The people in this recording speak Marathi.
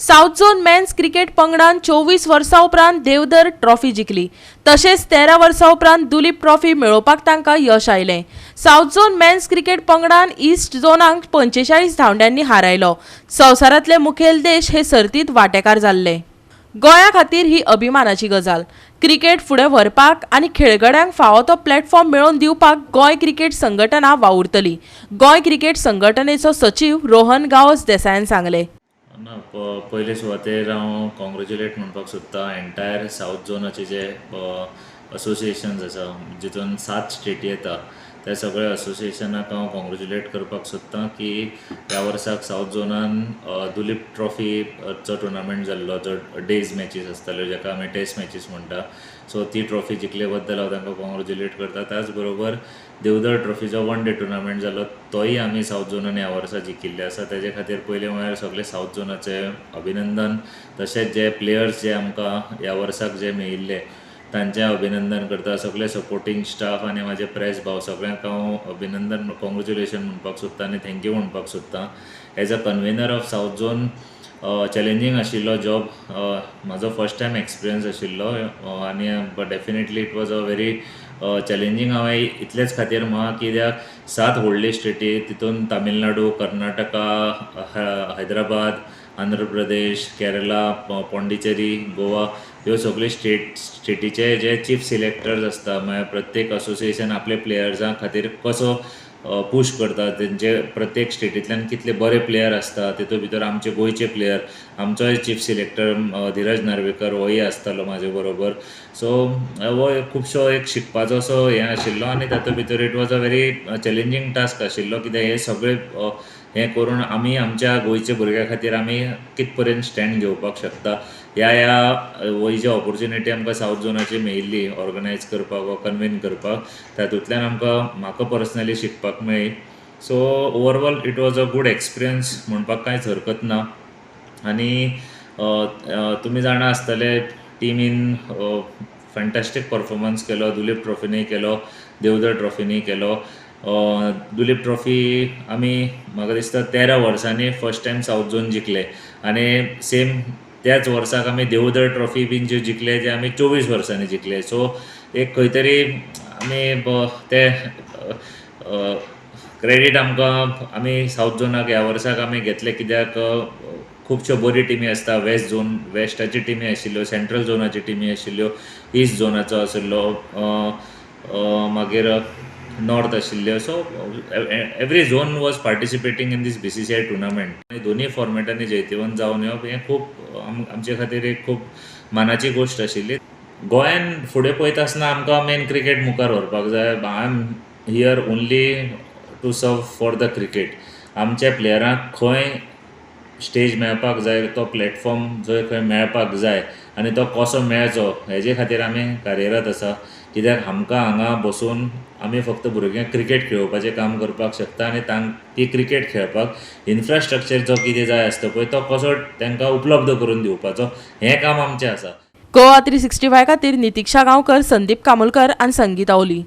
साउथ झोन मेन्स क्रिकेट पंगडान 24 वर्सां उपरांत देवधर ट्रॉफी जिखली. तशेंच 13 वर्सां उपरांत दुलीप ट्रॉफी मेळोवपाक तांकां यश आयलें. साउथ झोन मेन्स क्रिकेट पंगडान ईस्ट झोनाक 45 धांवड्यांनी हारयलो. संवसारांतले मुखेल देश हे सर्तींत वांटेकार जाल्ले. गोंया खातीर ही अभिमानाची गजाल. क्रिकेट फुडें व्हरपाक आनी खेळगड्यांक फावो तो प्लॅटफॉर्म मेळोवन दिवपाक गोंय क्रिकेट संघटना वावुरतली. गोंय क्रिकेट संघटनेचो सचीव रोहन गावस देसायान सांगले. ना पयले सुवातेर हांव कॉंग्रेच्युलेट म्हणपाक सोदतां एंटायर साउथ झोनाचे जे असोसिएशन्स आसा जितून 7 स्टेटी येता त्या सगळ्या असोसिएशनाक हांव कॉंग्रेच्युलेट करपाक सोदतां की ह्या वर्साक साउथ झोनान दुलीप ट्रॉफीचो टुर्नामेंट जाल्लो जो डेज मॅचीस आसताल्यो जाका आमी टेस्ट मॅचीस म्हणटा. सो ती ट्रॉफी जिखले बद्दल हांव तांकां कॉंग्रेच्युलेट करता. त्याच बरोबर देवधर ट्रॉफीचो 1 डे टुर्नामेंट जालो तोय आमी साउथ झोनान ह्या वर्सा जिखिल्ले आसा. तेजे खातीर पयले म्हळ्यार सगळे साउथ झोनाचे अभिनंदन. तशेंच जे प्लेयर्स जे आमकां ह्या वर्साक जे मेळिल्ले तांचें अभिनंदन करता. सगळे सपोर्टींग स्टाफ आनी म्हाजे प्रेस भाव सगळ्यांक हांव अभिनंदन कॉंग्रेच्युलेशन म्हणपाक सोदतां आनी थँक्यू म्हणपाक सोदतां. As a convener of south zone challenging आशिल्लो जॉब. म्हाजो फर्स्ट टायम एक्सपिरियन्स आशिल्लो आनी definitely it was a very challenging. हांवें इतलेच खातीर म्हाका कित्याक 7 व्हडले स्टेटी तितून तामिळनाडू, कर्नाटका, हैदराबाद, आंध्र प्रदेश, केरला, पॉंडिचेरी, गोवा ह्यो सगळे स्टेटीचे जे चीफ सिलेक्टर्स आसता म्हळ्यार प्रत्येक असोसिएशन आपले प्लेयर्सां खातीर कसो पुश करता. तेंचे प्रत्येक स्टेटींतल्यान कितले बरे प्लेयर आसता तितूंत भितर आमचे गोंयचे प्लेयर, आमचोय चीफ सिलेक्टर धीरज नार्वेकर होय आसतालो म्हाजे बरोबर. सो हो खुबसो एक शिकपाचो असो हें आशिल्लो आनी तातूंत भितर it was a very challenging task आशिल्लो कित्याक हे सगळे हें करून आमी आमच्या गोंयच्या भुरग्यां खातीर आमी कित पर्यंत स्टँड घेवपाक शकता ह्या ही जी ऑपॉर्च्युनिटी आमकां साउथ झोनाची मेळिल्ली ऑर्गनायज करपाक वा कन्वेन करपाक तातूंतल्यान म्हाका पर्सनली शिकपाक मेळ्ळी. So overall it was a good experience म्हणपाक कांयच हरकत ना. आनी तुमी जाणा आसतले टिमीन फॅन्टास्टीक परफॉर्मन्स केलो. दुलीप ट्रॉफीनूय केलो, देवधर ट्रॉफीनूय केलो. दुलीप ट्रॉफी आमी म्हाका दिसता 13 वर्सांनी फर्स्ट टायम साउथ झोन जिखले आनी सेम त्याच वर्साक आमी देवधर ट्रॉफी बीन ज्यो जिखले ते आमी 24 वर्सांनी जिखले. सो एक खंय तरी आमी ते क्रेडीट आमकां आमी साउथ झोनाक ह्या वर्साक आमी घेतले कित्याक खुबश्यो बरी टिमी आसता. वेस्ट झोन वेस्टाची टिमी आशिल्ल्यो, सेंट्रल झोनाची टिमी आशिल्ल्यो, ईस्ट झोनाचो आशिल्लो, मागीर नॉर्थ आशिल्ल्यो. So every zone was participating in this BCCI tournament. दोनी फॉर्मेटांनी जैतिवंत जावन येवप हें खूब आमचे खातीर एक खूब मानाची गोश्ट आशिल्ली. गोंयान फुडें पळयता आसतना आमकां मेन क्रिकेट मुखार व्हरपाक जाय. I am here only to serve for the cricket. आमच्या प्लेयरांक खंय स्टेज मेळपाक जाय, तो प्लॅटफॉर्म जंय खंय मेळपाक जाय आनी तो कसो मेळचो हेजे खातीर आमी कार्यरत आसा. कित्याक आमकां हांगा बसून आमी फक्त भुरग्यांक क्रिकेट खेळोवपाचें काम करपाक शकता आनी ती क्रिकेट खेळपाक इन्फ्रास्ट्रक्चर जो कितें जाय आसता पळय तो कसो तांकां उपलब्ध करून दिवपाचो हें काम आमचें आसा. गोवा 365 खातीर नितीक्षा गांवकर, संदीप कामोलकर आनी संगीता ओली.